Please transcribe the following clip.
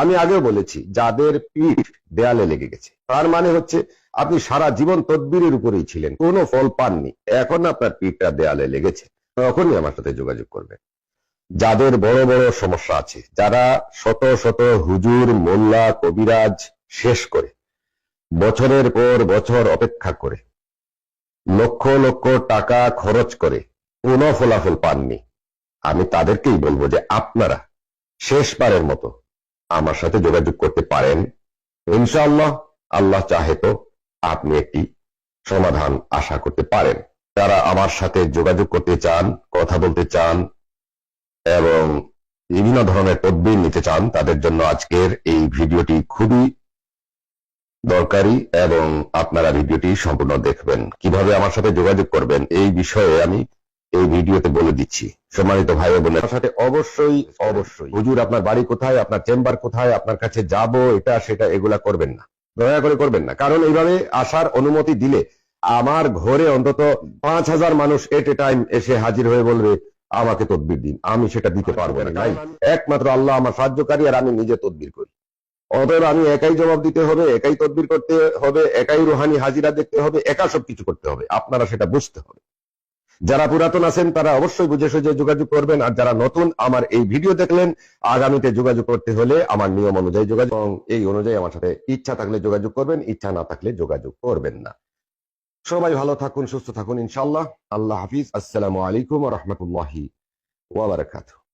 আমি আগেও বলেছি, যাদের পিঠ দেয়ালে লেগে গেছে তার মানে হচ্ছে আপনি সারা জীবন তদবিরের উপরেই ছিলেন, কোনো ফল পাননি, এখন আপনার পিঠটা দেয়ালে লেগেছে, তখনই আমার সাথে যোগাযোগ করবেন। যাদের বড় বড় সমস্যা আছে, যারা শত শত হুজুর, মোল্লা, কবিরাজ শেষ করে বছরের পর বছর অপেক্ষা করে লক্ষ লক্ষ টাকা খরচ করে কোনো ফলাফল পাননি, আমি তাদেরকেই বলবো যে আপনারা শেষবারের মতো আমার সাথে যোগাযোগ করতে পারেন। ইনশাআল্লাহ, আল্লাহ চাহে তো আপনি একটি সমাধান আশা করতে পারেন। যারা আমার সাথে যোগাযোগ করতে চান, কথা বলতে চান এবং বিভিন্ন ধরনের তদবির নিতে চান, তাদের জন্য আজকের এই ভিডিওটি খুবই দরকারি এবং আপনারা ভিডিওটি সম্পূর্ণ দেখবেন। কিভাবে আমার সাথে যোগাযোগ করবেন এই বিষয়ে আমি এই ভিডিওতে বলে দিচ্ছি। সম্মানিত ভাই ও বোনের, সাথে অবশ্যই হুজুর আপনার বাড়ি কোথায়, আপনার চেম্বার কোথায়, আপনার কাছে যাব, এটা সেটা এগুলা করবেন না, দয়া করে করবেন না। কারণ এইভাবে আসার অনুমতি দিলে আমার ঘরে অন্তত 5,000 মানুষ এট এ টাইম এসে হাজির হয়ে বলবে আমাকে তদবির দিন, আমি সেটা দিতে পারবো না। একমাত্র আল্লাহ আমার সাহায্যকারী, আর আমি নিজে তদবির করি। অতএব আমি একাই জবাব দিতে হবে, একাই তদবির করতে হবে, একাই রুহানি হাজিরা দেখতে হবে, একা সবকিছু করতে হবে। আপনারা সেটা বুঝতে হবে। যারা পুরাতন আছেন তারা অবশ্যই বুঝে সুঝে যোগাযোগ করবেন, আর যারা নতুন আমার এই ভিডিও দেখলেন, আগামীতে যোগাযোগ করতে হলে আমার নিয়ম অনুযায়ী যোগাযোগ, এবং এই অনুযায়ী আমার সাথে ইচ্ছা থাকলে যোগাযোগ করবেন, ইচ্ছা না থাকলে যোগাযোগ করবেন না। সবাই ভালো থাকুন, সুস্থ থাকুন ইনশাআল্লাহ। আল্লাহ হাফিজ। আসসালামু আলাইকুম ওয়া রাহমাতুল্লাহি ওয়া বারাকাতুহু।